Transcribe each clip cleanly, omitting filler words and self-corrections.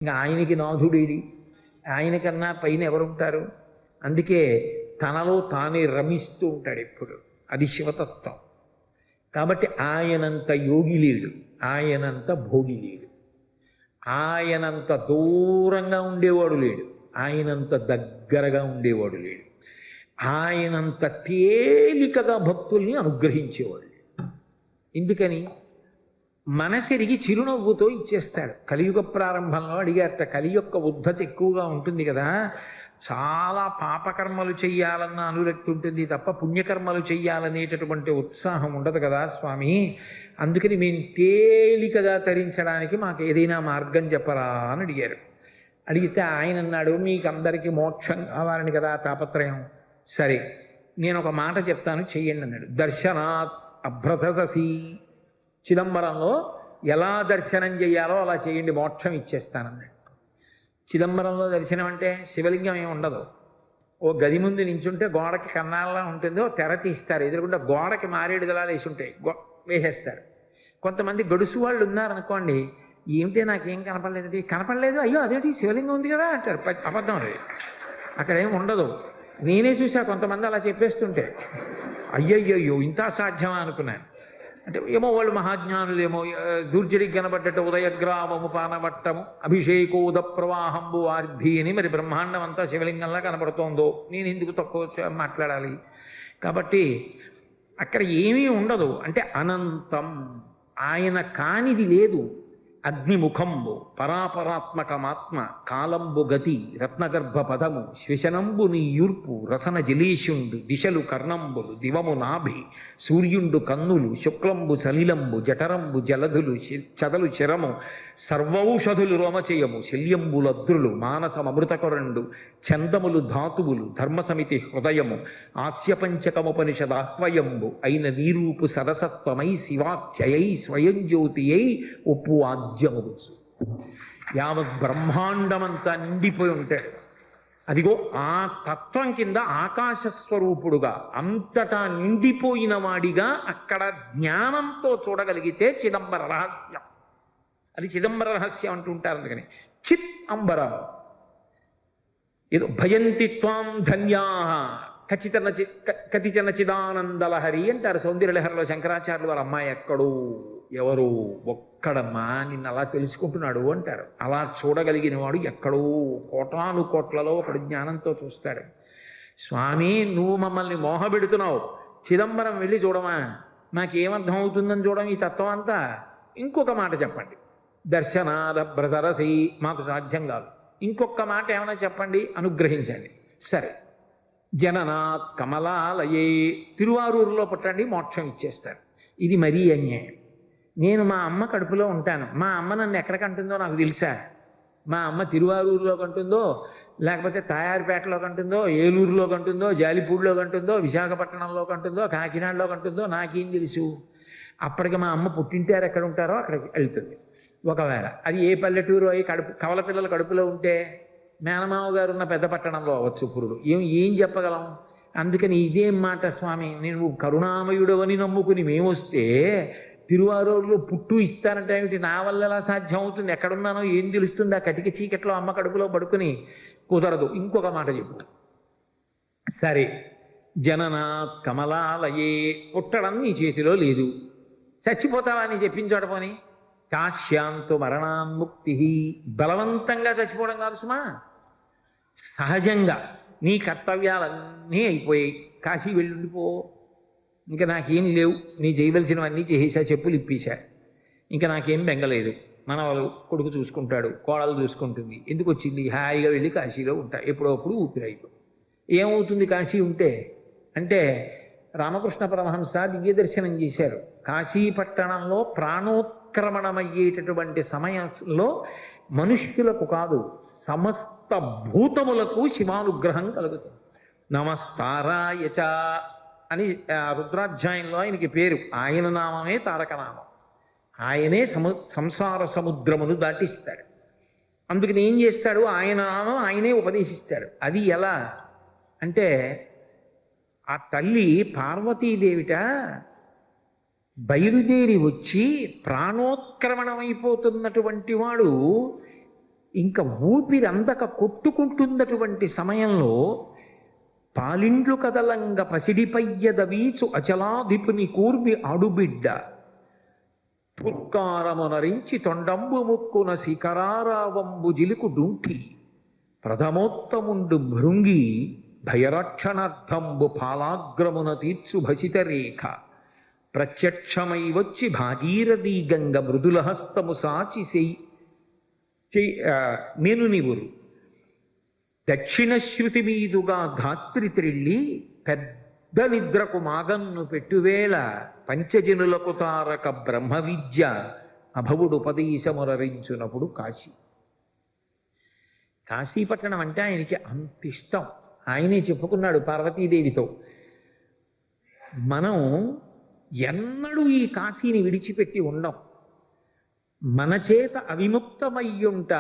ఇంకా ఆయనకి నాథుడేడి, ఆయనకన్నా పైన ఎవరుంటారు? అందుకే తనలో తానే రమిస్తూ ఉంటాడు ఎప్పుడు. అది శివతత్వం. కాబట్టి ఆయనంత యోగి లేడు, ఆయనంత భోగి లేడు, ఆయనంత దూరంగా ఉండేవాడు లేడు, ఆయనంత దగ్గరగా ఉండేవాడు లేడు, ఆయనంత తేలికగా భక్తుల్ని అనుగ్రహించేవాడు లేడు. ఎందుకని? మనసెరిగి చిరునవ్వుతో ఇచ్చేస్తాడు. కలియుగ ప్రారంభంలో అడిగారట, కలి యొక్క ఉద్ధతి ఎక్కువగా ఉంటుంది కదా, చాలా పాపకర్మలు చెయ్యాలన్న అనురక్తి ఉంటుంది తప్ప పుణ్యకర్మలు చెయ్యాలనేటటువంటి ఉత్సాహం ఉండదు కదా స్వామి, అందుకని మేము తేలికగా తరించడానికి మాకు ఏదైనా మార్గం చెప్పరా అని అడిగారు. అడిగితే ఆయన అన్నాడు, మీకు అందరికీ మోక్షం కావాలని కదా తాపత్రయం, సరే నేను ఒక మాట చెప్తాను చెయ్యండి అన్నాడు. దర్శనాత్ అభ్రతసి, చిదంబరంలో ఎలా దర్శనం చేయాలో అలా చేయండి, మోక్షం ఇచ్చేస్తానన్నాడు. చిదంబరంలో దర్శనం అంటే శివలింగం ఏమి ఉండదు, ఓ గది ముందు నించుంటే గోడకి కన్నాళ్ళ ఉంటుంది, ఓ తెర తీస్తారు, ఎదురుకుండా గోడకి మారేడు దళాలు వేసి ఉంటాయి, వేసేస్తారు. కొంతమంది గడుసు వాళ్ళు ఉన్నారనుకోండి, ఏమిటి నాకేం కనపడలేదు, కనపడలేదు, అయ్యో అదేంటి శివలింగం ఉంది కదా అంటారు. అబద్ధం అది, అక్కడ ఏమి ఉండదు. నేనే చూసా కొంతమంది అలా చెప్పేస్తుంటే, అయ్యయ్యో ఇంత సాధ్యమా అనుకున్నాను. అంటే ఏమో వాళ్ళు మహాజ్ఞానులేమో, దూర్జడికి కనబడ్డట్టు ఉదయగ్రామము పానవట్టము అభిషేకోద ప్రవాహంబు వార్ధి అని మరి బ్రహ్మాండం అంతా శివలింగంలా కనబడుతోందో, నేను ఎందుకు తక్కువ మాట్లాడాలి? కాబట్టి అక్కడ ఏమీ ఉండదు. అంటే అనంతం, ఆయన కానిది లేదు. అగ్నిముఖంబు పరాపరాత్మకమాత్మ కాలంబు గతి రత్నగర్భ పదము శ్వశనంబు నీ యూర్పు రసన జలీషుండు దిశలు కర్ణంబులు దివము నాభి సూర్యుండు కన్నులు శుక్లంబు సలిలంబు జఠరంబు జలధులు చదలు శరము సర్వౌషధులు రోమచయము శల్యంబులద్రులు మానసమృతకొరండు చందములు ధాతువులు ధర్మసమితి హృదయము ఆస్యపంచకముపనిషదాహ్వయంబు అయిన నీరూపు సరసత్వమై శివాఖ్యయై స్వయం జ్యోతియై ఒప్పు ఆజ్యమవచ్చు. యావత్ బ్రహ్మాండమంతా నిండిపోయి ఉంటాడు. అదిగో ఆ తత్వం కింద ఆకాశస్వరూపుడుగా అంతటా నిండిపోయిన వాడిగా అక్కడ జ్ఞానంతో చూడగలిగితే చిదంబర రహస్యం. అది చిదంబర రహస్యం అంటుంటారు. అందుకని చిత్ అంబరం ఏదో భయంతి త్వాం ధన్యా కతిచన చిదానందలహరి అంటారు సౌందర్యలహరిలో శంకరాచార్యులు. వాళ్ళ అమ్మాయి ఎక్కడో ఎవరు ఒక్కడమ్మా నిన్ను అలా తెలుసుకుంటున్నాడు అంటారు. అలా చూడగలిగిన వాడు ఎక్కడో కోటాను కోట్లలో ఒకడు జ్ఞానంతో చూస్తాడు. స్వామి నువ్వు మమ్మల్ని మోహపెడుతున్నావు, చిదంబరం వెళ్ళి చూడమా, నాకేమర్థం అవుతుందని చూడడం ఈ తత్వం అంతా. ఇంకొక మాట చెప్పండి, దర్శనాద బ్రసరసి, మాకు సాధ్యం కాదు, ఇంకొక మాట ఏమైనా చెప్పండి, అనుగ్రహించండి. సరే, జననాత్ కమలాలయే, తిరువారూరులో పుట్టండి మోక్షం ఇచ్చేస్తారు. ఇది మరీ అన్యాయం. నేను మా అమ్మ కడుపులో ఉంటాను, మా అమ్మ నన్ను ఎక్కడ కంటుందో నాకు తెలుసా? మా అమ్మ తిరువారూరులో కంటుందో, లేకపోతే తాయారుపేటలో కంటుందో, ఏలూరులో కంటుందో, జాలిపూడిలో కంటుందో, విశాఖపట్నంలో కంటుందో, కాకినాడలో కంటుందో నాకేం తెలుసు? అప్పటికి మా అమ్మ పుట్టింటారు ఎక్కడ ఉంటారో అక్కడికి వెళ్తుంది. ఒకవేళ అది ఏ పల్లెటూరు అయి కవల పిల్లల కడుపులో ఉంటే మేనమావ గారు ఉన్న పెద్ద పట్టణంలో అవ్వచ్చు పురుడు, ఏం చెప్పగలం? అందుకని ఇదేం మాట స్వామి, నేను కరుణామయుడవని నమ్ముకుని మేమొస్తే తిరువారూరులో పుట్టు ఇస్తానంటే ఏమిటి? నా వల్ల ఎలా సాధ్యం అవుతుంది? ఎక్కడున్నానో ఏం తెలుస్తుంది? ఆ కటిక చీకట్లో అమ్మ కడుపులో పడుకుని కుదరదు. ఇంకొక మాట చెప్పు. సరే, జననాత్ కమలాలయే, పుట్టడం నీ చేతిలో లేదు, చచ్చిపోతావా అని చెప్పించోట పోని. కాశ్యాంతు మరణాన్ముక్తి, బలవంతంగా చచ్చిపోవడం కాదు సుమా, సహజంగా నీ కర్తవ్యాలన్నీ అయిపోయాయి, కాశీ వెళ్ళిపో, ఇంకా నాకేం లేవు, నీ చేయవలసినవన్నీ చేసేసా, చెప్పులు ఇప్పేశా, ఇంకా నాకేం బెంగలేదు, మనవాళ్ళు కొడుకు చూసుకుంటాడు, కోడలు చూసుకుంటుంది, ఎందుకు వచ్చింది, హాయిగా వెళ్ళి కాశీలో ఉంటా, ఎప్పుడప్పుడు ఊపిరైపో. ఏమవుతుంది కాశీ ఉంటే అంటే? రామకృష్ణ పరమహంస దివ్య దర్శనం చేశారు. కాశీ పట్టణంలో ప్రాణోత్క్రమణమయ్యేటటువంటి సమయంలో మనుష్యులకు కాదు సమస్త భూతములకు శివానుగ్రహం కలుగుతుంది. నమస్తారాయచ అని రుద్రాధ్యాయంలో ఆయనకి పేరు. ఆయన నామమే తారకనామం. ఆయనే సంసార సముద్రమును దాటిస్తాడు. అందుకని ఏం చేస్తాడు? ఆయన నామం ఆయనే ఉపదేశిస్తాడు. అది ఎలా అంటే, ఆ తల్లి పార్వతీదేవిట బయలుదేరి వచ్చి ప్రాణోత్క్రమణమైపోతున్నటువంటి వాడు ఇంకా ఊపిరి అందక కొట్టుకుంటున్నటువంటి సమయంలో పాలిండ్లు కదలంగ పసిడిపయ్యద వీచు అచలాధిపుని కూర్మి ఆడుబిడ్డ తుర్కారమునరించి తొండంబు ముక్కున శిఖరారావంబు జిలుకు డుంకి ప్రథమోత్తముండు భృంగి భయరక్షణార్థంబు ఫాలాగ్రమున తీర్చు భసిత రేఖ ప్రత్యక్షమై వచ్చి భాగీరథీ గంగ మృదులహస్తము సాచి మేనునివురు దక్షిణ శృతి మీదుగా ధాత్రి త్రిళ్ళి పెద్ద నిద్రకు మాగన్ను పెట్టువేళ పంచజనులకు తారక బ్రహ్మ విద్య అభవుడుపదేశమురరించునప్పుడు కాశీ. కాశీపట్టణం అంటే ఆయనకి అంత ఇష్టం. ఆయనే చెప్పుకున్నాడు పార్వతీదేవితో, మనం ఎన్నడూ ఈ కాశీని విడిచిపెట్టి ఉండం. మన చేత అవిముక్తమయ్యుంట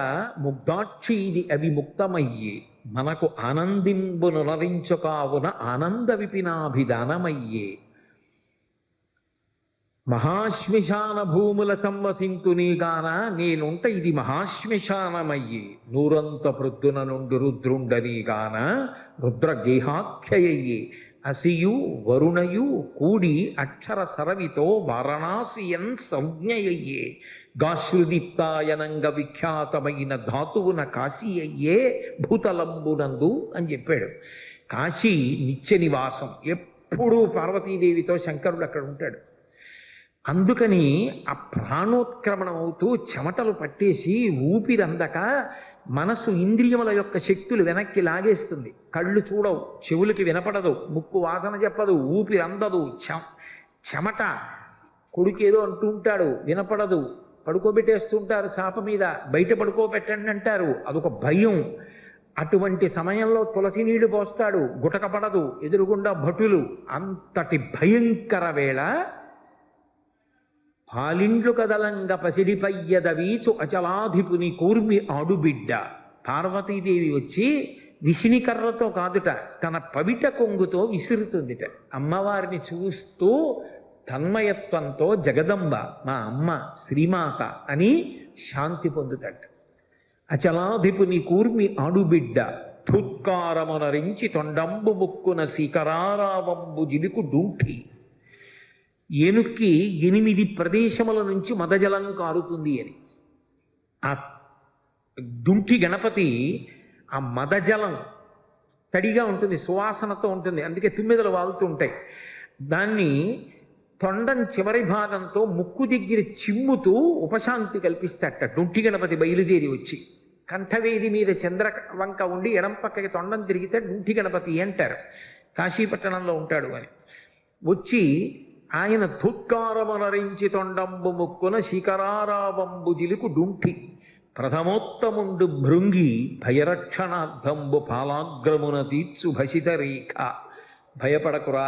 ముగ్ధాక్షి ఇది అవిముక్తమయ్యే మనకు ఆనందింబునులరించుకావున ఆనంద విపినాభిధానమయ్యే మహాశ్మశాన భూముల సంవసింతునిగాన నేనుంట ఇది మహాశ్మశానమయ్యే నూరంత ప్రొద్దున నుండి రుద్రుండనిగాన రుద్రగేహాఖ్యయ్యే అసియు వరుణయు కూడి అక్షర సరవితో వారణాసియన్ సంజ్ఞయయ్యే గాశ్రుదీప్తాయనంగ విఖ్యాతమైన ధాతువున కాశీ అయ్యే భూతలంబునందు అని చెప్పాడు. కాశీ నిత్య నివాసం, ఎప్పుడూ పార్వతీదేవితో శంకరుడు అక్కడ ఉంటాడు. అందుకని ఆ ప్రాణోత్క్రమణం అవుతూ చెమటలు పట్టేసి ఊపిరందక మనసు ఇంద్రియముల యొక్క శక్తులు వెనక్కి లాగేస్తుంది. కళ్ళు చూడవు, చెవులకి వినపడదు, ముక్కు వాసన చెప్పదు, ఊపిరి అందదు, చెమట. కొడుకేదో అంటూ ఉంటాడు, వినపడదు, పడుకోబెట్టేస్తుంటారు చాప మీద, బయట పడుకోబెట్టండి అంటారు, అదొక భయం. అటువంటి సమయంలో తులసి నీళ్లు పోస్తాడు, గుటక పడదు, ఎదురుగుండా భటులు. అంతటి భయంకర వేళ పాలిండ్లు కదలంగ పసిడిపయ్యద వీచు అచలాధిపుని కూర్మి ఆడుబిడ్డ. పార్వతీదేవి వచ్చి విసినికర్రతో కాదుట, తన పవిట కొంగుతో విసురుతుందిట. అమ్మవారిని చూస్తూ తన్మయత్వంతో జగదంబ మా అమ్మ శ్రీమాత అని శాంతి పొందుతాడు. అచలాధిపుని కూర్మి ఆడుబిడ్డ ధుత్కారమునరించి తొండంబు ముక్కున శిఖరారావంబు జిలుకు డుంకి. ఏనుక్కి 8 ప్రదేశముల నుంచి మదజలం కారుతుంది అని. ఆ డుంకి గణపతి ఆ మదజలం తడిగా ఉంటుంది, సువాసనతో ఉంటుంది, అందుకే తుమ్మెదలు వాలుతూ ఉంటాయి. దాన్ని తొండం చివరి భాగంతో ముక్కు దగ్గర చిమ్ముతూ ఉపశాంతి కల్పిస్తాట. డుంటి గణపతి బయలుదేరి వచ్చి కంఠవేది మీద చంద్ర వంక ఉండి ఎడం పక్కకి తొండం తిరిగితే డుంటి గణపతి అంటారు. కాశీపట్టణంలో ఉంటాడు అని. వచ్చి ఆయన ధుత్కారమునరించి తొండంబు ముక్కున శిఖరారావంబు జిలుకు డుంటి ప్రథమోత్తముండు భృంగి భయరక్షణార్థంబు పాలాగ్రమున తీర్చు భసిత రేఖ. భయపడకురా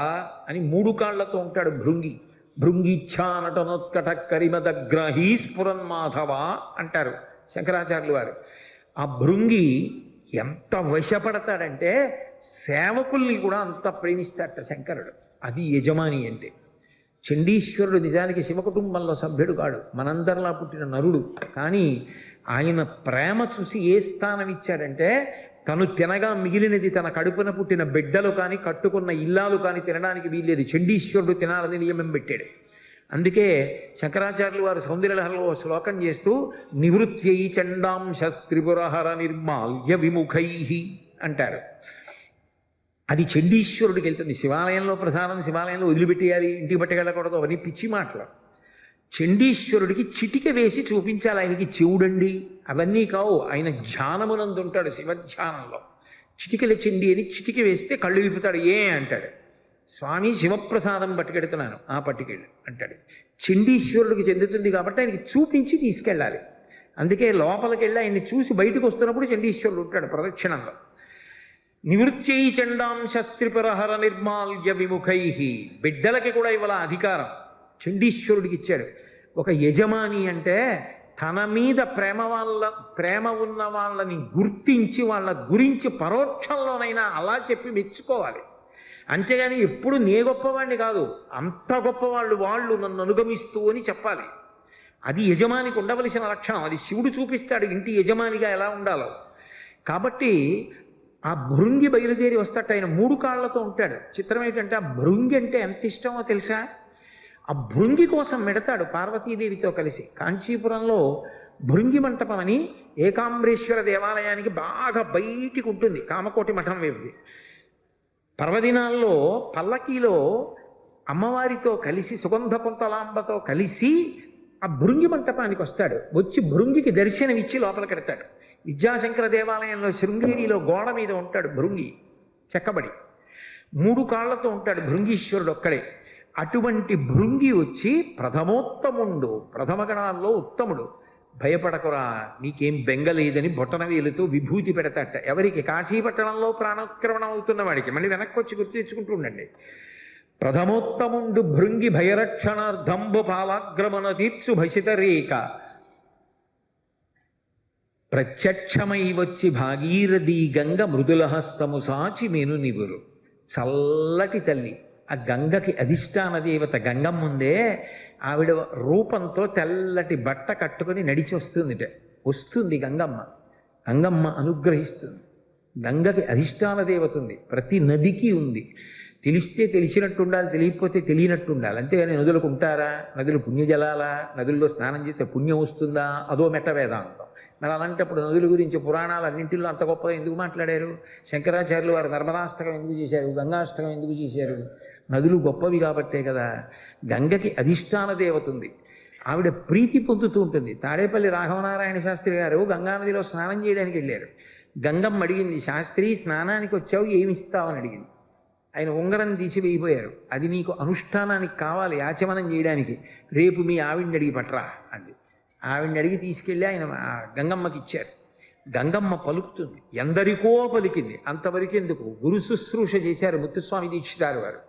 అని 3 కాళ్లతో ఉంటాడు భృంగి. భృంగిచ్ఛానటనోత్కట కరిమదగ్రాహీ స్ఫురన్మాధవ అంటారు శంకరాచార్యులు వారు. ఆ భృంగి ఎంత వశపడతాడంటే సేవకుల్ని కూడా అంత ప్రేమిస్తాడట శంకరుడు. అది యజమాని అంటే. చండీశ్వరుడు నిజానికి శివకుటుంబంలో సభ్యుడు కాడు, మనందరిలా పుట్టిన నరుడు. కానీ ఆయన ప్రేమ చూసి ఏ స్థానం ఇచ్చాడంటే, తను తినగా మిగిలినది తన కడుపున పుట్టిన బిడ్డలు కానీ కట్టుకున్న ఇల్లాలు కానీ తినడానికి వీల్లేదు, చండీశ్వరుడు తినాలని నియమం పెట్టాడు. అందుకే శంకరాచార్యులు వారు సౌందర్యలహరిలో శ్లోకం చేస్తూ నివృత్యై చండాంశస్త్రిపురహర నిర్మాల్య విముఖై అంటారు. అది చండీశ్వరుడికి వెళ్తుంది. శివాలయంలో ప్రసాదం శివాలయంలో వదిలిపెట్టేయాలి, ఇంటికి పట్టుకెళ్ళకూడదు, అవన్నీ పిచ్చి మాటలు. చండీశ్వరుడికి చిటిక వేసి చూపించాలి, ఆయనకి చెవుడండి అవన్నీ కావు. ఆయన ధ్యానమునందు ఉంటాడు, శివధ్యానంలో. చిటికల చెండి అని చిటిక వేస్తే కళ్ళు విప్పుతాడు. అంటాడు, స్వామి శివప్రసాదం పట్టుకెడుతున్నాను, పట్టుకెళ్ళు అంటాడు. చండీశ్వరుడికి చెందుతుంది కాబట్టి ఆయనకి చూపించి తీసుకెళ్ళాలి. అందుకే లోపలికి వెళ్ళి ఆయన్ని చూసి బయటకు వస్తున్నప్పుడు చండీశ్వరుడు ఉంటాడు ప్రదక్షిణంలో. నివృత్యై చండాంశస్త్రిపురహర నిర్మాల్య విముఖై. బిడ్డలకి కూడా ఇవాళ అధికారం చండీశ్వరుడికి ఇచ్చాడు. ఒక యజమాని అంటే తన మీద ప్రేమ ఉన్న వాళ్ళని గుర్తించి వాళ్ళ గురించి పరోక్షంలోనైనా అలా చెప్పి మెచ్చుకోవాలి. అంతేగాని ఎప్పుడు నే గొప్పవాడిని కాదు, అంత గొప్పవాళ్ళు వాళ్ళు నన్ను అనుగమిస్తూ అని చెప్పాలి. అది యజమానికి ఉండవలసిన లక్షణం. అది శివుడు చూపిస్తాడు ఇంటి యజమానిగా ఎలా ఉండాలో. కాబట్టి ఆ భృంగి బయలుదేరి వస్తాట. ఆయన 3 కాళ్ళతో ఉంటాడు. చిత్రం ఏంటంటే ఆ భృంగి అంటే ఎంత ఇష్టమో తెలుసా? ఆ భృంగి కోసం మెడతాడు పార్వతీదేవితో కలిసి. కాంచీపురంలో భృంగి మంటపం అని ఏకాంబరేశ్వర దేవాలయానికి బాగా బయటికి ఉంటుంది, కామకోటి మఠం వైపుది. పర్వదినాల్లో పల్లకీలో అమ్మవారితో కలిసి సుగంధ కుంతలాంబతో కలిసి ఆ భృంగి మంటపానికి వస్తాడు. వచ్చి భృంగికి దర్శనమిచ్చి లోపలికెడతాడు. విద్యాశంకర దేవాలయంలో శృంగేరిలో గోడ మీద ఉంటాడు భృంగి చెక్కబడి. 3 కాళ్లతో ఉంటాడు భృంగీశ్వరుడు ఒక్కడే. అటువంటి భృంగి వచ్చి ప్రథమోత్తముండు, ప్రథమగణాల్లో ఉత్తముడు, భయపడకురా నీకేం బెంగలేదని బొటనవేలుతో విభూతి పెడతాట. ఎవరికి? కాశీపట్టణంలో ప్రాణోత్క్రమణం అవుతున్న వాడికి. మళ్ళీ వెనక్కి వచ్చి గుర్తు తెచ్చుకుంటూ ఉండండి. ప్రథమోత్తముండు భృంగి భయరక్షణార్థంబు పాలాగ్రమణ తీర్చు భసిత రేఖ ప్రత్యక్షమై వచ్చి భాగీరథి గంగ మృదులహస్తము సాచి మేను నివురు. చల్లటి తల్లి ఆ గంగకి అధిష్టాన దేవత గంగమ్మ ఉందే, ఆవిడ రూపంతో తెల్లటి బట్ట కట్టుకొని నడిచి వస్తుంది గంగమ్మ. గంగమ్మ అనుగ్రహిస్తుంది. గంగకి అధిష్టాన దేవత ఉంది, ప్రతి నదికి ఉంది. తెలిస్తే తెలిసినట్టు ఉండాలి, తెలియకపోతే తెలియనట్టు ఉండాలి. అంతేగాని నదులకు ఉంటారా? నదులు పుణ్యజలాలా? నదుల్లో స్నానం చేస్తే పుణ్యం వస్తుందా? అదో మెట్ట వేదాంతం. మరి అలాంటప్పుడు నదుల గురించి పురాణాలు అన్నింటిలో అంత గొప్పగా ఎందుకు మాట్లాడారు? శంకరాచార్యులు వారు నర్మదాష్టకం ఎందుకు చేశారు? గంగాష్టకం ఎందుకు చేశారు? నదులు గొప్పవి కాబట్టే కదా. గంగకి అధిష్టాన దేవత ఉంది, ఆవిడ ప్రీతి పొందుతూ ఉంటుంది. తాడేపల్లి రాఘవనారాయణ శాస్త్రి గారు గంగానదిలో స్నానం చేయడానికి వెళ్ళారు. గంగమ్మ అడిగింది, శాస్త్రి స్నానానికి వచ్చావు ఏమిస్తావని అడిగింది. ఆయన ఉంగరం తీసి వేయిపోయారు. అది నీకు అనుష్ఠానానికి కావాలి, ఆచమనం చేయడానికి, రేపు మీ ఆవిడ్ని అడిగి పట్టరా అంది. ఆవిడ్ని అడిగి తీసుకెళ్ళి ఆయన గంగమ్మకి ఇచ్చారు. గంగమ్మ పలుకుతుంది, ఎందరికో పలికింది. అంతవరకు ఎందుకు? గురు శుశ్రూష చేశారు ముత్తుస్వామి దీక్షితారు వారు.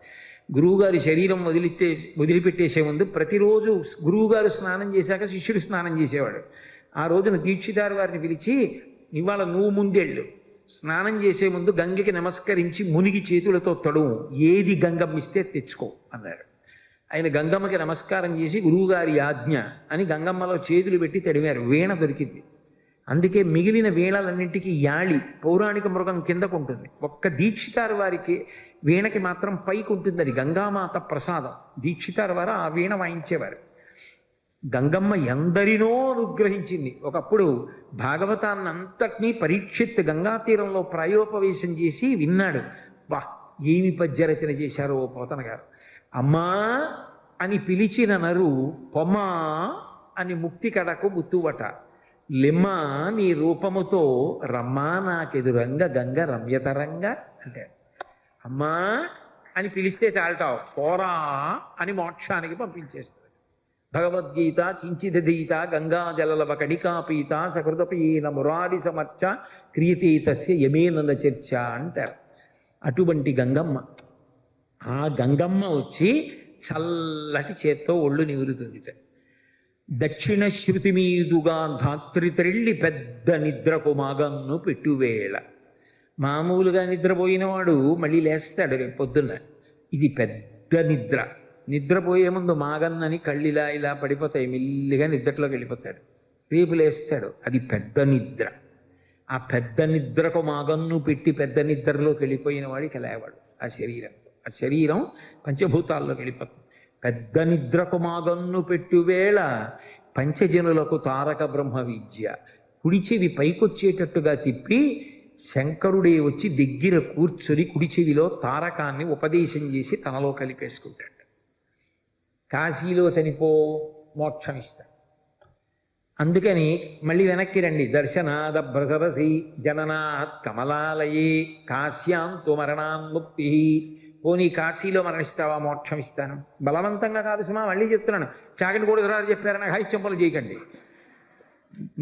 గురువుగారి శరీరం వదిలిపెట్టేసే ముందు ప్రతిరోజు గురువుగారు స్నానం చేశాక శిష్యుడు స్నానం చేసేవాడు. ఆ రోజున దీక్షితారు వారిని పిలిచి, ఇవాళ నువ్వు ముందెళ్ళు, స్నానం చేసే ముందు గంగకి నమస్కరించి మునిగి చేతులతో తడువు, ఏది గంగమ్మ ఇస్తే తెచ్చుకో అన్నారు. ఆయన గంగమ్మకి నమస్కారం చేసి గురువుగారి ఆజ్ఞ అని గంగమ్మలో చేతులు పెట్టి తడివారు. వీణ దొరికింది. అందుకే మిగిలిన వీణలన్నింటికి యాళి పౌరాణిక మృగం కిందకు ఉంటుంది, ఒక్క దీక్షితారు వారికి వీణకి మాత్రం పైకి ఉంటుంది. అది గంగామాత ప్రసాదం. దీక్షితారు వారు ఆ వీణ వాయించేవారు. గంగమ్మ ఎందరినో అనుగ్రహించింది. ఒకప్పుడు భాగవతాన్ని అంతటినీ పరీక్షిత్ గంగా తీరంలో ప్రాయోపవేశం చేసి విన్నాడు. వా ఏమి పద్యరచన చేశారో పోతన గారు. అమ్మా అని పిలిచిన నరు పొమ్మా అని ముక్తి కడకు ముత్తువట, లిమ్మా నీ రూపముతో రమ్మా నాకెదురంగ గంగ రమ్యతరంగా అంటే, అమ్మా అని పిలిస్తే చాలటావు, పోరా అని మోక్షానికి పంపించేస్తుంది. భగవద్గీత కించిదీత గంగాజలవ కడికాపీత సకృతపీన మురారి సమర్చ క్రియతే తస్య యమేనంద చర్చ అంటారు. అటువంటి గంగమ్మ. ఆ గంగమ్మ వచ్చి చల్లటి చేత్తో ఒళ్ళు నివురుతుంది. దక్షిణ శృతి మీదుగా ధాత్రితరిళ్ళి పెద్ద నిద్రకు మాగన్ను పెట్టువేళ. మామూలుగా నిద్రపోయినవాడు మళ్ళీ లేస్తాడు రేపు పొద్దున్న. ఇది పెద్ద నిద్ర. నిద్రపోయే ముందు మాగన్నని కళ్ళిలా ఇలా పడిపోతాయి, మెల్లిగా నిద్రలోకి వెళ్ళిపోతాడు. రేపు లేస్తాడు. అది పెద్ద నిద్ర. ఆ పెద్ద నిద్రకు మాగన్ను పెట్టి పెద్ద నిద్రలోకి వెళ్ళిపోయిన వాడికి లేవాడు ఆ శరీరం. ఆ శరీరం పంచభూతాల్లోకి వెళ్ళిపోతుంది. పెద్ద నిద్రకు మాగన్ను పెట్టువేళ పంచజనులకు తారక బ్రహ్మ విద్య. కుడిచెవి పైకొచ్చేటట్టుగా తిప్పి శంకరుడే వచ్చి దగ్గర కూర్చొని కుడిచెవిలో తారకాన్ని ఉపదేశం చేసి తనలో కలిపేసుకుంటాడు. కాశీలో చనిపో మోక్షం ఇస్తాడు. అందుకని మళ్ళీ వెనక్కి రండి. దర్శనాదభ్రసరసి జననాత్ కమలాలయే కాశ్యాంతు మరణాన్ముక్తి. పోనీ కాశీలో మరణిస్తావా? మోక్షం ఇస్తాను. బలవంతంగా కాదు సుమా, మళ్ళీ చెప్తున్నాను. చాగంటి కూడా రాజు చెప్పారని హైచంపలు చేయకండి.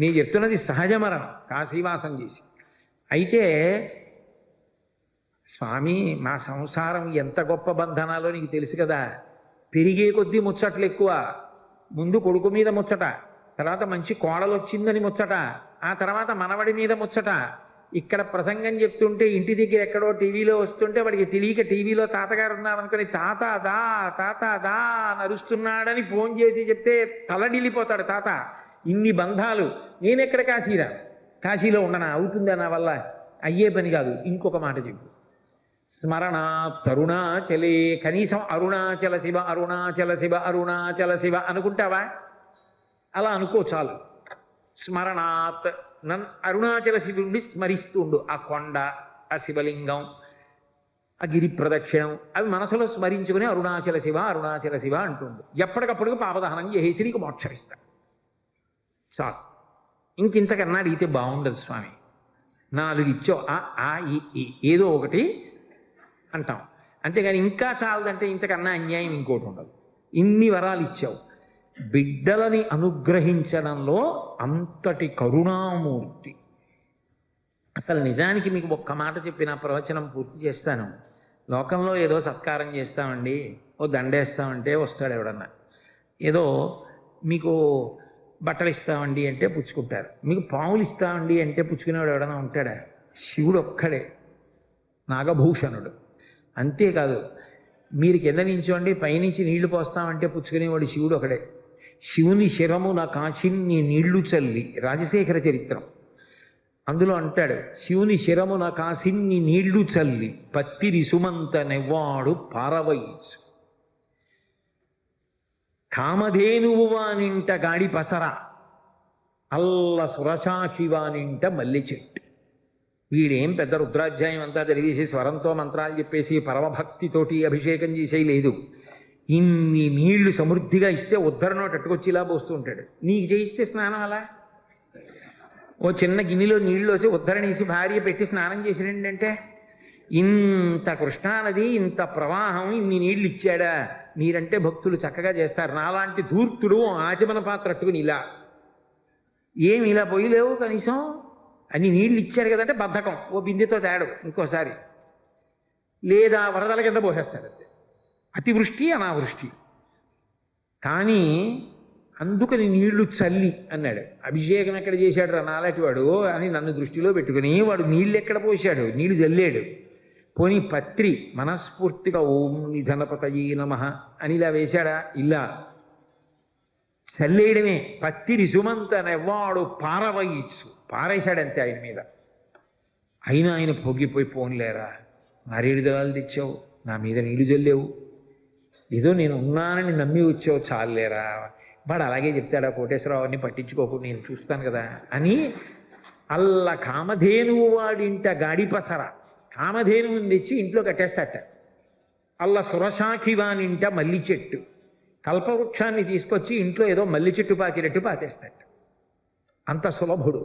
నేను చెప్తున్నది సహజ మరణం, కాశీవాసం చేసి. అయితే స్వామి మా సంసారం ఎంత గొప్ప బంధనాలో నీకు తెలుసు కదా. పెరిగే కొద్దీ ముచ్చట్లు ఎక్కువ. ముందు కొడుకు మీద ముచ్చట, తర్వాత మంచి కోడలు వచ్చిందని ముచ్చట, ఆ తర్వాత మనవడి మీద ముచ్చట, ఇక్కడ ప్రసంగం చెప్తుంటే ఇంటి దగ్గర ఎక్కడో టీవీలో వస్తుంటే వాడికి తెలియక టీవీలో తాతగారు ఉన్నారనుకుని తాత దా నరుస్తున్నాడని ఫోన్ చేసి చెప్తే తలడిల్లిపోతాడు తాత. ఇన్ని బంధాలు. నేనెక్కడ కాశీరా, కాశీలో ఉండనా? అవుతుందా నా వల్ల? అయ్యే పని కాదు. ఇంకొక మాట చెప్పు. స్మరణాత్ అరుణాచలే, కనీసం అరుణాచల శివ అరుణాచల శివ అరుణాచల శివ అనుకుంటావా? అలా అనుకో చాలు. స్మరణాత్, అరుణాచల శివుడిని స్మరిస్తుండు. ఆ కొండ, ఆ శివలింగం, ఆ గిరి ప్రదక్షిణం అవి మనసులో స్మరించుకుని అరుణాచల శివ అంటుండు. ఎప్పటికప్పుడు పాపదహనం చేసి నీకు మోక్షం ఇస్తా. చాలు. ఇంకింతకన్నా అడిగితే బాగుండదు స్వామి. 4 ఇచ్చో ఏదో ఒకటి అంటాం. అంతేగాని ఇంకా చాలదంటే ఇంతకన్నా అన్యాయం ఇంకోటి ఉండదు. ఇన్ని వరాలు ఇచ్చావు. బిడ్డలని అనుగ్రహించడంలో అంతటి కరుణామూర్తి. అసలు నిజానికి మీకు ఒక్క మాట చెప్పి నా ప్రవచనం పూర్తి చేస్తాను. లోకంలో ఏదో సత్కారం చేస్తామండి, ఓ దండేస్తామంటే వస్తాడు ఎవడన్నా. ఏదో మీకు బట్టలు ఇస్తామండి అంటే పుచ్చుకుంటారు. మీకు పాములు ఇస్తామండి అంటే పుచ్చుకునేవాడు ఎవడన్నా ఉంటాడా? శివుడు ఒక్కడే, నాగభూషణుడు. అంతేకాదు, మీరు కింద నించోండి పైనుంచి నీళ్లు పోస్తామంటే పుచ్చుకునేవాడు శివుడు ఒకడే. శివుని శిరమున కాచిన్ని నీళ్లు చల్లి, రాజశేఖర చరిత్రం అందులో అంటాడు, శివుని శిరమున కాసిన్ని నీళ్లు చల్లి పత్తిరి సుమంత నెవ్వాడు పారవయించు. కామధేనువు వానింట గాడి పసర, అల్ల సురసాక్షి వానింట మల్లె చెట్టు. వీడేం పెద్ద రుద్రాధ్యాయం అంతా చదివేసి స్వరంతో మంత్రాలు చెప్పేసి పరమభక్తితోటి అభిషేకం చేసేది లేదు. ఇన్ని నీళ్లు సమృద్ధిగా ఇస్తే ఉద్ధరణో టట్టుకొచ్చి ఇలా పోస్తూ ఉంటాడు. నీకు చేయిస్తే స్నానం అలా ఓ చిన్న గిన్నెలో నీళ్లు వేసి ఉద్ధరణేసి భార్య పెట్టి స్నానం చేసినండి అంటే, ఇంత కృష్ణానది, ఇంత ప్రవాహం, ఇన్ని నీళ్లు ఇచ్చాడా? మీరంటే భక్తులు చక్కగా చేస్తారు. నాలాంటి ధూర్తుడు ఆచమన పాత్ర అట్టుకుని ఇలా ఏమి ఇలా పోయిలేవు, కనీసం అన్ని నీళ్లు ఇచ్చాడు కదంటే బద్ధకం. ఓ బిందెతో తేడు ఇంకోసారి, లేదా వరదల కింద పోసేస్తాడు. అతివృష్టి అనావృష్టి. కానీ అందుకని నీళ్లు చల్లి అన్నాడు. అభిషేకం ఎక్కడ చేశాడు రా నాలాంటివాడు అని నన్ను దృష్టిలో పెట్టుకుని వాడు నీళ్ళు ఎక్కడ పోశాడు? నీళ్లు చల్లాడు. పోనీ పత్రి మనస్ఫూర్తిగా ఓం నిధనపతయే నమః అని ఇలా వేశాడా? ఇలా చల్లేయడమే. పత్తిరి సుమంత నెవ్వాడు పారవయించు, పారేశాడంతే ఆయన మీద. అయినా ఆయన పొగిపోయి, పోన్లేరా మారేడు దళాలు తెచ్చావు, నా మీద నీళ్లు చల్లేవు, ఏదో నేను ఉన్నానని నమ్మి వచ్చావు, చాలేరా. వాడు అలాగే చెప్తాడా కోటేశ్వరరావు, అన్ని పట్టించుకోకు, నేను చూస్తాను కదా అని. అల్ల కామధేనువు వాడింట గాడిపసర, కామధేనువుని తెచ్చి ఇంట్లో కట్టేస్తాట. అల్ల సురశాఖి వానింట మల్లి చెట్టు, కల్పవృక్షాన్ని తీసుకొచ్చి ఇంట్లో ఏదో మల్లి చెట్టు పాతినట్టు పాతేస్తాట. అంత సులభుడు.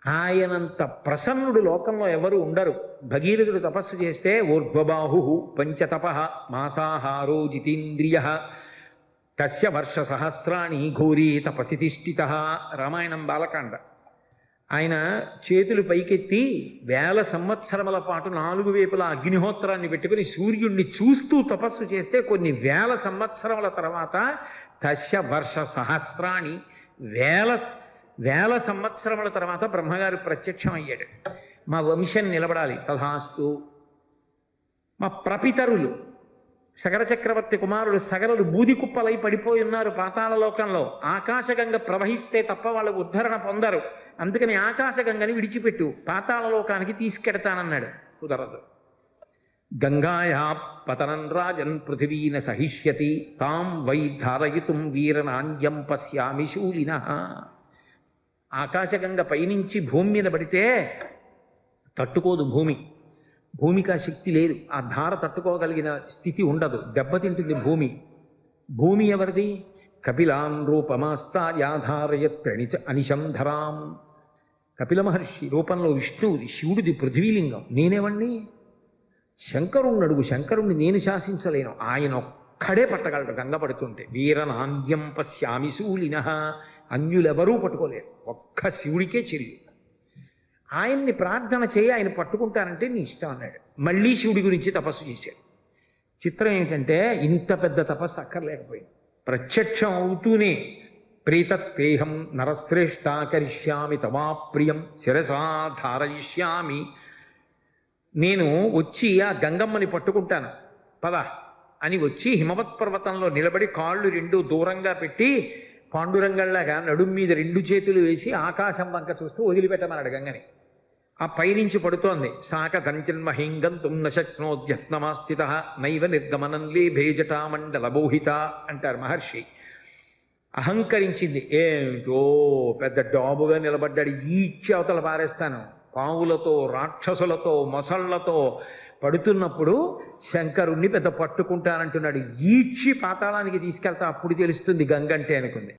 ఆయనంత ప్రసన్నుడు లోకంలో ఎవరు ఉండరు. భగీరథుడు తపస్సు చేస్తే ఊర్ధ్వబాహు పంచతప మాసాహారో జితేంద్రియ కస్య వర్ష సహస్రాణి ఘోరీ తపసి తిష్ఠిత. రామాయణం బాలకాండ. ఆయన చేతులు పైకెత్తి 1000 సంవత్సరముల పాటు 4 వైపులా అగ్నిహోత్రాన్ని పెట్టుకుని సూర్యుడిని చూస్తూ తపస్సు చేస్తే కొన్ని 1000 సంవత్సరముల తర్వాత తస్య వర్ష సహస్రాణి 1000 సంవత్సరముల తర్వాత బ్రహ్మగారు ప్రత్యక్షం అయ్యాడు. మా వంశం నిలబడాలి, తథాస్తు. మా ప్రపితరులు సగర చక్రవర్తి కుమారుడు సగరులు బూది కుప్పలై పడిపోయి ఉన్నారు పాతాళ లోకంలో. ఆకాశగంగ ప్రవహిస్తే తప్ప వాళ్ళు ఉద్ధరణ పొందరు. అందుకని ఆకాశగంగని విడిచిపెట్టు, పాతాళ లోకానికి తీసుకెడతానన్నాడు. కుదరదు. గంగాయా పతనం రాజన్ పృథివీన సహిష్యతి తాం వై ధారయితుం వీరనాంద్యం పశ్యామి శూలినః. ఆకాశగంగ పైనుంచి భూమి మీద పడితే తట్టుకోదు భూమి. భూమికి ఆ శక్తి లేదు, ఆ ధార తట్టుకోగలిగిన స్థితి ఉండదు, దెబ్బతింటుంది భూమి. భూమి ఎవరిది? కపిలాన్ రూపమాస్తాయాధారయత్ ప్రణిత అనిశం ధరాం. కపిల మహర్షి రూపంలో విష్ణువుది, శివుడిది పృథ్వీలింగం. నేనేవండి? శంకరుణ్ణి అడుగు, శంకరుణ్ణి నేను శాసించలేను, ఆయన ఒక్కడే పట్టగలడు గంగ పడుతుంటే. వీరనాంద్యం పశ్యామి శూలినః. అన్యులెవరూ పట్టుకోలేరు, ఒక్క శివుడికే చెల్లి. ఆయన్ని ప్రార్థన చేయి, ఆయన పట్టుకుంటానంటే నీ ఇష్టం అన్నాడు. మళ్ళీ శివుడి గురించి తపస్సు చేశాడు. చిత్రం ఏంటంటే ఇంత పెద్ద తపస్సు అక్కర్లేకపోయింది. ప్రత్యక్షం అవుతూనే ప్రీతస్తేహం నరశ్రేష్ఠ కరిష్యామి తమా ప్రియం శిరసా ధారయిష్యామి. నేను వచ్చి ఆ గంగమ్మని పట్టుకుంటాను పద అని వచ్చి హిమవత్ పర్వతంలో నిలబడి కాళ్ళు రెండు దూరంగా పెట్టి పాండురంగంలాగా నడుం మీద రెండు చేతులు వేసి ఆకాశం వంక చూస్తూ వదిలిపెట్టమన్నాడు గంగని. ఆ పైనుంచి పడుతోంది. సాక తంచన్మహింగం తుమ్న శక్నోద్యత్నమాస్థిత నైవ నిర్గమనం లేభే జటామండలబోహిత అంటారు మహర్షి. అహంకరించింది. ఏమిటో పెద్ద డాబుగా నిలబడ్డాడు, ఈడ్చి అవతల పారేస్తాను. పావులతో రాక్షసులతో మొసళ్లతో పడుతున్నప్పుడు శంకరుణ్ణి పెద్ద పట్టుకుంటానంటున్నాడు. ఈడ్చి పాతాళానికి తీసుకెళ్తా, అప్పుడు తెలుస్తుంది గంగంటే అనుకుంది.